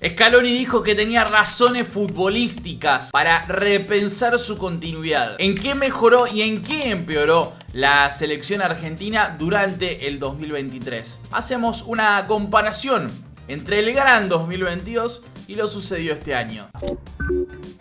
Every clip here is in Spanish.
Scaloni dijo que tenía razones futbolísticas para repensar su continuidad. ¿En qué mejoró y en qué empeoró la selección argentina durante el 2023? Hacemos una comparación entre el gran 2022 y lo sucedido este año.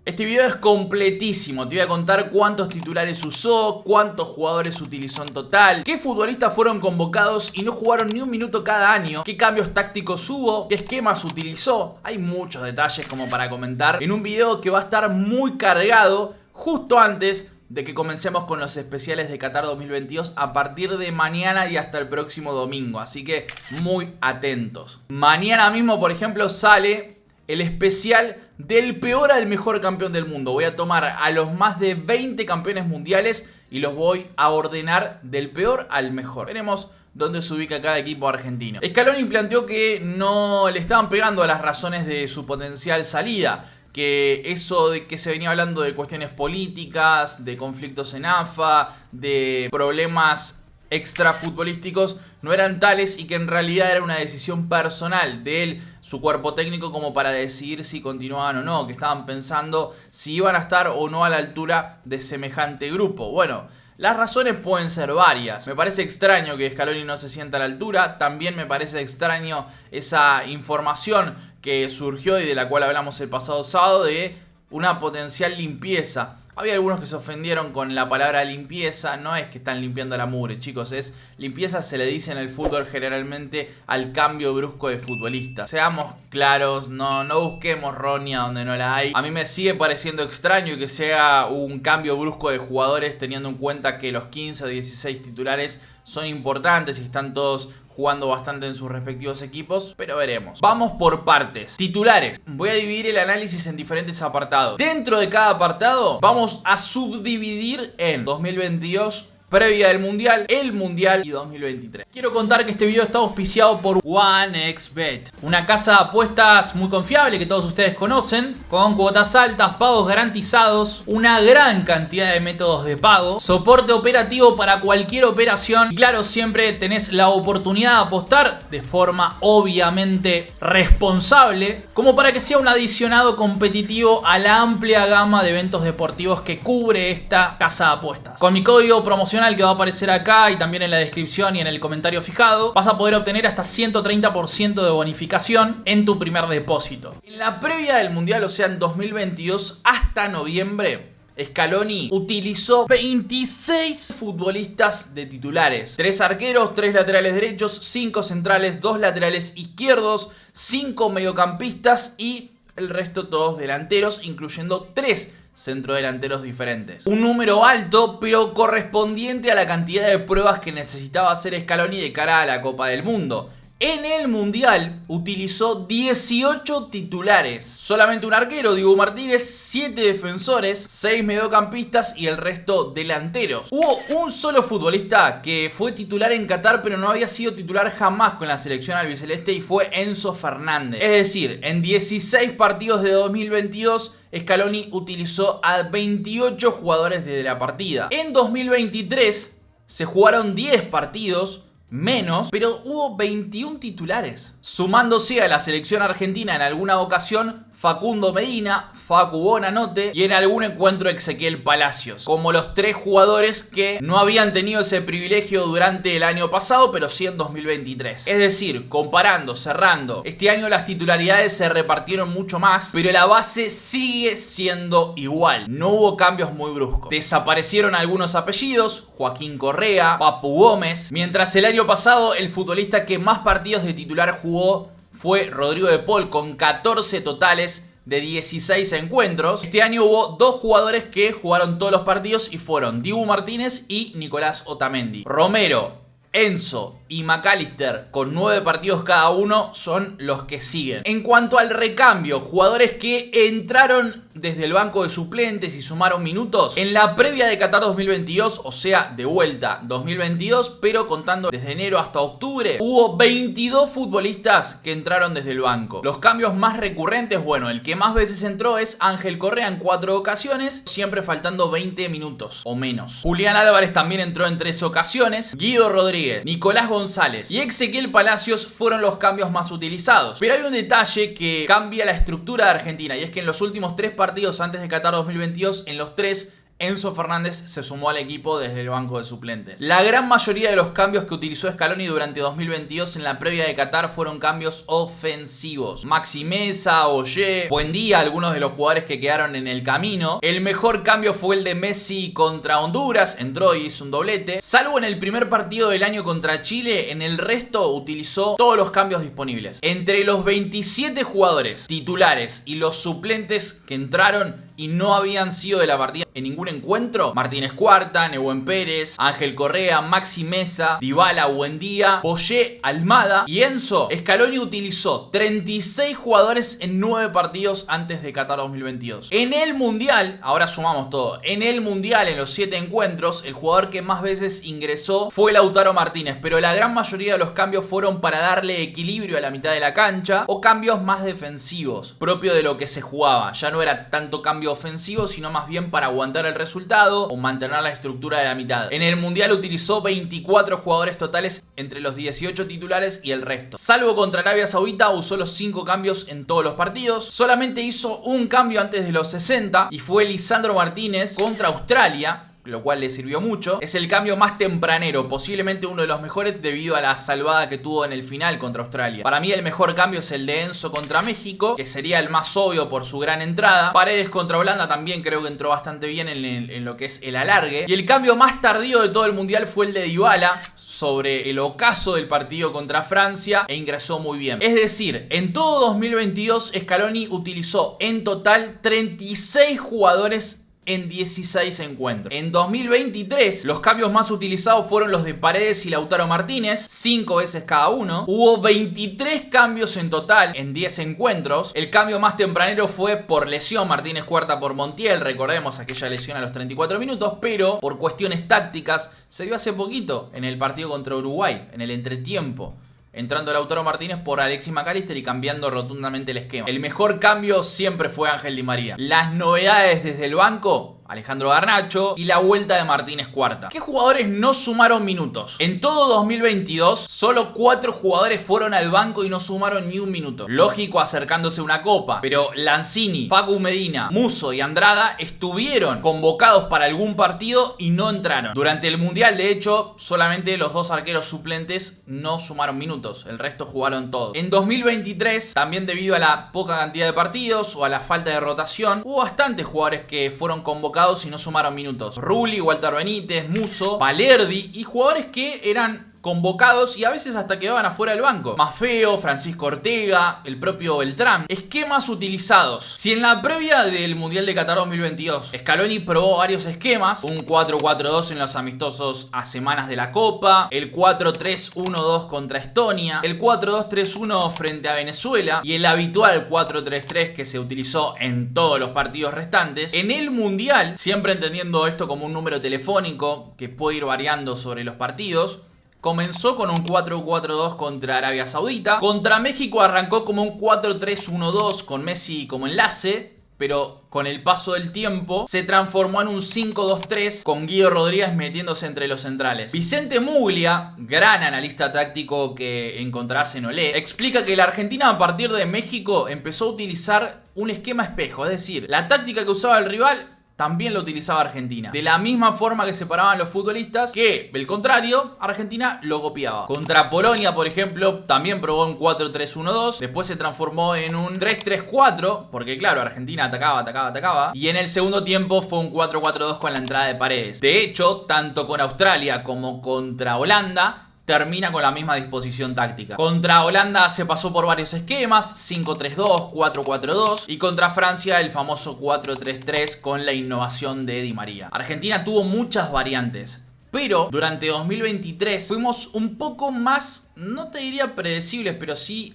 Este video es completísimo, te voy a contar cuántos titulares usó, cuántos jugadores utilizó en total, qué futbolistas fueron convocados y no jugaron ni un minuto cada año, qué cambios tácticos hubo, qué esquemas utilizó. Hay muchos detalles como para comentar en un video que va a estar muy cargado justo antes de que comencemos con los especiales de Qatar 2022 a partir de mañana y hasta el próximo domingo, así que muy atentos. Mañana mismo, por ejemplo, sale el especial del peor al mejor campeón del mundo. Voy a tomar a los más de 20 campeones mundiales y los voy a ordenar del peor al mejor. Veremos dónde se ubica cada equipo argentino. Scaloni planteó que no le estaban pegando a las razones de su potencial salida, que eso de que se venía hablando de cuestiones políticas, de conflictos en AFA, de problemas extrafutbolísticos no eran tales y que en realidad era una decisión personal de él, su cuerpo técnico, como para decidir si continuaban o no, que estaban pensando si iban a estar o no a la altura de semejante grupo. Bueno, las razones pueden ser varias. Me parece extraño que Scaloni no se sienta a la altura. También me parece extraño esa información que surgió y de la cual hablamos el pasado sábado de una potencial limpieza. Había algunos que se ofendieron con la palabra limpieza. No es que están limpiando la mugre, chicos. Es limpieza, se le dice en el fútbol generalmente al cambio brusco de futbolista. Seamos claros, no busquemos roña donde no la hay. A mí me sigue pareciendo extraño que sea un cambio brusco de jugadores, teniendo en cuenta que los 15 o 16 titulares son importantes y están todos jugando bastante en sus respectivos equipos, pero veremos. Vamos por partes. Titulares. Voy a dividir el análisis en diferentes apartados. Dentro de cada apartado vamos a subdividir en 2022, previa del Mundial, el Mundial y 2023. Quiero contar que este video está auspiciado por OneXBet, una casa de apuestas muy confiable que todos ustedes conocen, con cuotas altas, pagos garantizados, una gran cantidad de métodos de pago, soporte operativo para cualquier operación y claro, siempre tenés la oportunidad de apostar de forma obviamente responsable, como para que sea un adicionado competitivo a la amplia gama de eventos deportivos que cubre esta casa de apuestas. Con mi código promocional que va a aparecer acá y también en la descripción y en el comentario fijado, vas a poder obtener hasta 130% de bonificación en tu primer depósito. En la previa del Mundial, o sea en 2022 hasta noviembre, Scaloni utilizó 26 futbolistas de titulares, 3 arqueros, 3 laterales derechos, 5 centrales, 2 laterales izquierdos, 5 mediocampistas y el resto todos delanteros, incluyendo 3 centrodelanteros diferentes. Un número alto, pero correspondiente a la cantidad de pruebas que necesitaba hacer Scaloni de cara a la Copa del Mundo. En el Mundial utilizó 18 titulares, solamente un arquero, Dibu Martínez, 7 defensores, 6 mediocampistas y el resto delanteros. Hubo un solo futbolista que fue titular en Qatar pero no había sido titular jamás con la selección albiceleste y fue Enzo Fernández. Es decir, en 16 partidos de 2022 Scaloni utilizó a 28 jugadores desde la partida. En 2023 se jugaron 10 partidos menos, pero hubo 21 titulares. Sumándose a la selección argentina en alguna ocasión Facundo Medina, Facu Bonanote y en algún encuentro Ezequiel Palacios, como los 3 jugadores que no habían tenido ese privilegio durante el año pasado, pero sí en 2023. Es decir, comparando, cerrando, este año las titularidades se repartieron mucho más, pero la base sigue siendo igual. No hubo cambios muy bruscos. Desaparecieron algunos apellidos, Joaquín Correa, Papu Gómez, mientras el año pasado el futbolista que más partidos de titular jugó fue Rodrigo de Paul con 14 totales de 16 encuentros. Este año hubo 2 jugadores que jugaron todos los partidos y fueron Dibu Martínez y Nicolás Otamendi. Romero, Enzo y McAllister con 9 partidos cada uno son los que siguen. En cuanto al recambio, jugadores que entraron desde el banco de suplentes y sumaron minutos en la previa de Qatar 2022, o sea, de vuelta 2022, pero contando desde enero hasta octubre, hubo 22 futbolistas que entraron desde el banco. Los cambios más recurrentes, bueno, el que más veces entró es Ángel Correa en 4 ocasiones, siempre faltando 20 minutos o menos. Julián Álvarez también entró en 3 ocasiones, Guido Rodríguez, Nicolás González González y Ezequiel Palacios fueron los cambios más utilizados. Pero hay un detalle que cambia la estructura de Argentina, y es que en los últimos 3 partidos antes de Qatar 2022, en los 3 Enzo Fernández se sumó al equipo desde el banco de suplentes. La gran mayoría de los cambios que utilizó Scaloni durante 2022 en la previa de Qatar fueron cambios ofensivos. Maxi Meza, Ollé, Buendía, algunos de los jugadores que quedaron en el camino. El mejor cambio fue el de Messi contra Honduras, entró y hizo un doblete. Salvo en el primer partido del año contra Chile, en el resto utilizó todos los cambios disponibles. Entre los 27 jugadores titulares y los suplentes que entraron y no habían sido de la partida en ningún encuentro: Martínez Cuarta, Nehuen Pérez, Ángel Correa, Maxi Meza, Dybala, Buendía, Boyé, Almada y Enzo. Scaloni utilizó 36 jugadores en 9 partidos antes de Qatar 2022. En el Mundial, ahora sumamos todo, en el Mundial, en los 7 encuentros, el jugador que más veces ingresó fue Lautaro Martínez, pero la gran mayoría de los cambios fueron para darle equilibrio a la mitad de la cancha o cambios más defensivos, propio de lo que se jugaba. Ya no era tanto cambio ofensivo, sino más bien para aguantar el resultado o mantener la estructura de la mitad. En el Mundial utilizó 24 jugadores totales entre los 18 titulares y el resto. Salvo contra Arabia Saudita, usó los 5 cambios en todos los partidos. Solamente hizo un cambio antes de los 60 y fue Lisandro Martínez contra Australia, lo cual le sirvió mucho. Es el cambio más tempranero, posiblemente uno de los mejores debido a la salvada que tuvo en el final contra Australia. Para mí el mejor cambio es el de Enzo contra México, que sería el más obvio por su gran entrada. Paredes contra Holanda también creo que entró bastante bien en lo que es el alargue. Y el cambio más tardío de todo el Mundial fue el de Dybala sobre el ocaso del partido contra Francia e ingresó muy bien. Es decir, en todo 2022 Scaloni utilizó en total 36 jugadores en 16 encuentros. En 2023, los cambios más utilizados fueron los de Paredes y Lautaro Martínez, 5 veces cada uno. Hubo 23 cambios en total en 10 encuentros. El cambio más tempranero fue por lesión, Martínez Cuarta por Montiel, recordemos aquella lesión a los 34 minutos, pero por cuestiones tácticas se dio hace poquito en el partido contra Uruguay, en el entretiempo, entrando Lautaro Martínez por Alexis McAllister y cambiando rotundamente el esquema. El mejor cambio siempre fue Ángel Di María. Las novedades desde el banco: Alejandro Garnacho y la vuelta de Martínez Cuarta. ¿Qué jugadores no sumaron minutos? En todo 2022, solo 4 jugadores fueron al banco y no sumaron ni un minuto. Lógico, acercándose una copa, pero Lanzini, Facu Medina, Musso y Andrada estuvieron convocados para algún partido y no entraron. Durante el Mundial, de hecho, solamente los 2 arqueros suplentes no sumaron minutos. El resto jugaron todos. En 2023, también debido a la poca cantidad de partidos o a la falta de rotación, hubo bastantes jugadores que fueron convocados y no sumaron minutos. Rulli, Walter Benítez, Musso, Valerdi y jugadores que eran convocados y a veces hasta quedaban afuera del banco. Maffeo, Francisco Ortega, el propio Beltrán. Esquemas utilizados. Si en la previa del Mundial de Qatar 2022 Scaloni probó varios esquemas, un 4-4-2 en los amistosos a semanas de la Copa, el 4-3-1-2 contra Estonia, el 4-2-3-1 frente a Venezuela y el habitual 4-3-3 que se utilizó en todos los partidos restantes, en el Mundial, siempre entendiendo esto como un número telefónico que puede ir variando sobre los partidos, comenzó con un 4-4-2 contra Arabia Saudita. Contra México arrancó como un 4-3-1-2 con Messi como enlace, pero con el paso del tiempo se transformó en un 5-2-3 con Guido Rodríguez metiéndose entre los centrales. Vicente Muglia, gran analista táctico que encontrarás en Olé, explica que la Argentina a partir de México empezó a utilizar un esquema espejo, es decir, la táctica que usaba el rival también lo utilizaba Argentina. De la misma forma que separaban los futbolistas, que el contrario, Argentina lo copiaba. Contra Polonia, por ejemplo, también probó un 4-3-1-2. Después se transformó en un 3-3-4, porque claro, Argentina atacaba. Y en el segundo tiempo fue un 4-4-2 con la entrada de Paredes. De hecho, tanto con Australia como contra Holanda, termina con la misma disposición táctica. Contra Holanda se pasó por varios esquemas, 5-3-2, 4-4-2, y contra Francia el famoso 4-3-3 con la innovación de Di María. Argentina tuvo muchas variantes, pero durante 2023 fuimos un poco más, no te diría predecibles, pero sí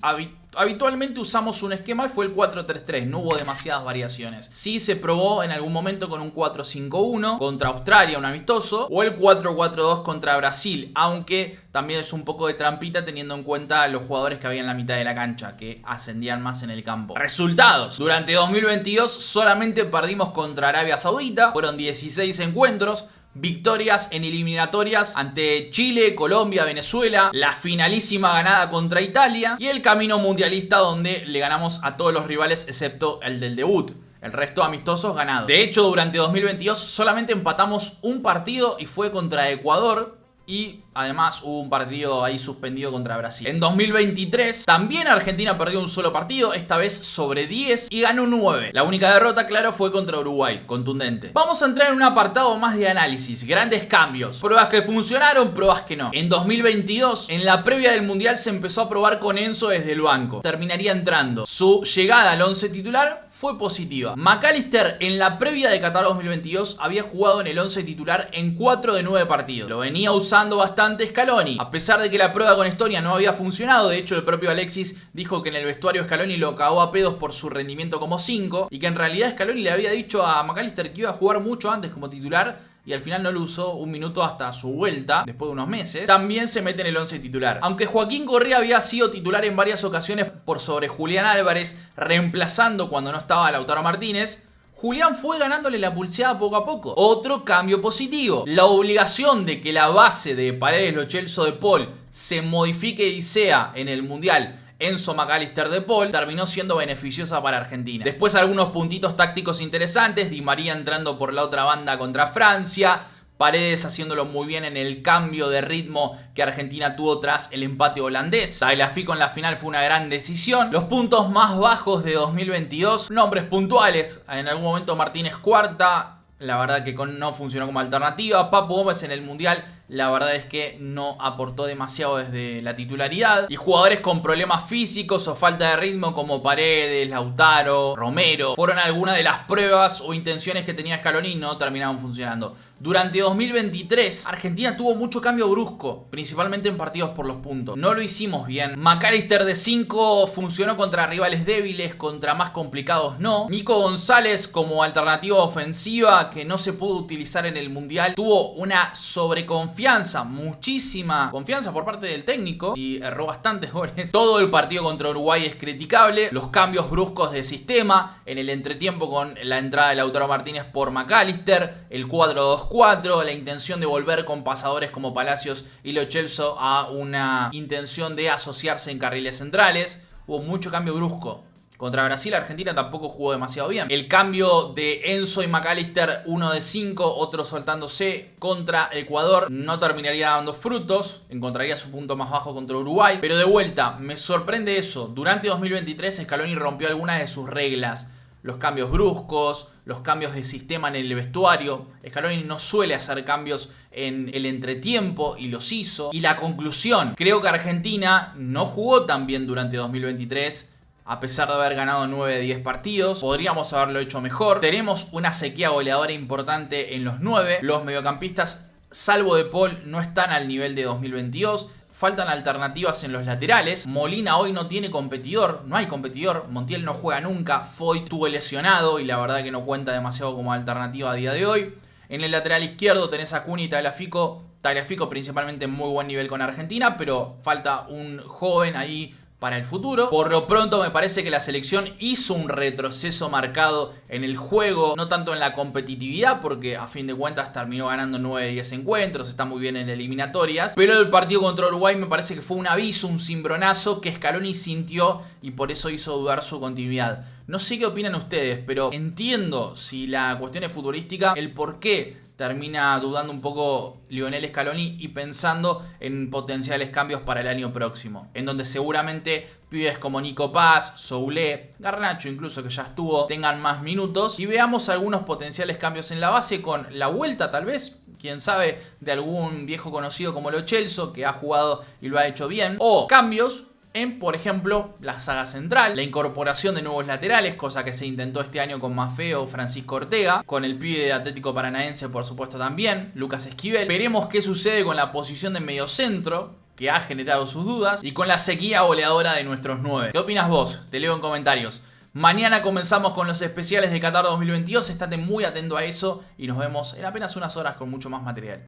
habitualmente usamos un esquema y fue el 4-3-3, no hubo demasiadas variaciones. Sí se probó en algún momento con un 4-5-1 contra Australia, un amistoso, o el 4-4-2 contra Brasil, aunque también es un poco de trampita teniendo en cuenta los jugadores que había en la mitad de la cancha, que ascendían más en el campo. Resultados: durante 2022 solamente perdimos contra Arabia Saudita, fueron 16 encuentros, victorias en eliminatorias ante Chile, Colombia, Venezuela, la finalísima ganada contra Italia y el camino mundialista donde le ganamos a todos los rivales excepto el del debut. El resto amistosos ganados. De hecho, durante 2022 solamente empatamos un partido y fue contra Ecuador. Y además hubo un partido ahí suspendido contra Brasil. En 2023 también Argentina perdió un solo partido, esta vez sobre 10 y ganó 9. La única derrota, claro, fue contra Uruguay, contundente. Vamos a entrar en un apartado más de análisis, grandes cambios. Pruebas que funcionaron, pruebas que no. En 2022, en la previa del Mundial se empezó a probar con Enzo desde el banco. Terminaría entrando. Su llegada al 11 titular fue positiva. McAllister en la previa de Qatar 2022 había jugado en el 11 titular en 4 de 9 partidos. Lo venía usando bastante Scaloni. A pesar de que la prueba con Estonia no había funcionado, de hecho el propio Alexis dijo que en el vestuario Scaloni lo cagó a pedos por su rendimiento como 5 y que en realidad Scaloni le había dicho a McAllister que iba a jugar mucho antes como titular y al final no lo usó un minuto hasta su vuelta, después de unos meses. También se mete en el 11 titular. Aunque Joaquín Correa había sido titular en varias ocasiones por sobre Julián Álvarez, reemplazando cuando no estaba Lautaro Martínez, Julián fue ganándole la pulseada poco a poco. Otro cambio positivo. La obligación de que la base de Paredes, Lo Celso, De Paul se modifique y sea en el Mundial Enzo, McAllister, De Paul terminó siendo beneficiosa para Argentina. Después algunos puntitos tácticos interesantes. Di María entrando por la otra banda contra Francia. Paredes haciéndolo muy bien en el cambio de ritmo que Argentina tuvo tras el empate holandés. Tagliafico en la final fue una gran decisión. Los puntos más bajos de 2022, nombres puntuales. En algún momento Martínez cuarta, la verdad que no funcionó como alternativa. Papu Gómez en el Mundial, la verdad es que no aportó demasiado desde la titularidad. Y jugadores con problemas físicos o falta de ritmo como Paredes, Lautaro, Romero, fueron algunas de las pruebas o intenciones que tenía Scaloni y no terminaron funcionando. Durante 2023, Argentina tuvo mucho cambio brusco, principalmente en partidos por los puntos. No lo hicimos bien. McAllister de 5 funcionó contra rivales débiles, contra más complicados no. Nico González como alternativa ofensiva que no se pudo utilizar en el Mundial. Tuvo una sobreconfianza, muchísima confianza por parte del técnico y erró bastantes goles. Todo el partido contra Uruguay es criticable. Los cambios bruscos de sistema en el entretiempo con la entrada de Lautaro Martínez por McAllister, el 4-2-4, la intención de volver con pasadores como Palacios y Lo Celso a una intención de asociarse en carriles centrales. Hubo mucho cambio brusco. Contra Brasil, Argentina tampoco jugó demasiado bien. El cambio de Enzo y McAllister, uno de 5, otro soltándose contra Ecuador, no terminaría dando frutos. Encontraría su punto más bajo contra Uruguay. Pero de vuelta, me sorprende eso. Durante 2023, Scaloni rompió algunas de sus reglas. Los cambios bruscos, los cambios de sistema en el vestuario. Scaloni no suele hacer cambios en el entretiempo y los hizo. Y la conclusión, creo que Argentina no jugó tan bien durante 2023. A pesar de haber ganado 9 de 10 partidos, podríamos haberlo hecho mejor. Tenemos una sequía goleadora importante en los 9. Los mediocampistas, salvo De Paul, no están al nivel de 2022. Faltan alternativas en los laterales. Molina hoy no tiene competidor. No hay competidor. Montiel no juega nunca. Foyt estuvo lesionado y la verdad que no cuenta demasiado como alternativa a día de hoy. En el lateral izquierdo tenés a Cuni y Tagliafico. Tagliafico principalmente en muy buen nivel con Argentina, pero falta un joven ahí para el futuro. Por lo pronto me parece que la selección hizo un retroceso marcado en el juego, no tanto en la competitividad, porque a fin de cuentas terminó ganando 9 de 10 encuentros, está muy bien en eliminatorias, pero el partido contra Uruguay me parece que fue un aviso, un cimbronazo que Scaloni sintió y por eso hizo dudar su continuidad. No sé qué opinan ustedes, pero entiendo si la cuestión es futbolística, el por qué termina dudando un poco Lionel Scaloni y pensando en potenciales cambios para el año próximo, en donde seguramente pibes como Nico Paz, Soulé, Garnacho incluso que ya estuvo, tengan más minutos y veamos algunos potenciales cambios en la base con la vuelta tal vez, quién sabe, de algún viejo conocido como Lo Celso que ha jugado y lo ha hecho bien, o cambios en, por ejemplo, la saga central, la incorporación de nuevos laterales, cosa que se intentó este año con Maffeo, Francisco Ortega, con el pibe de Atlético Paranaense por supuesto también, Lucas Esquivel. Veremos qué sucede con la posición de mediocentro, que ha generado sus dudas, y con la sequía goleadora de nuestros 9. ¿Qué opinas vos? Te leo en comentarios. Mañana comenzamos con los especiales de Qatar 2022, estate muy atento a eso y nos vemos en apenas unas horas con mucho más material.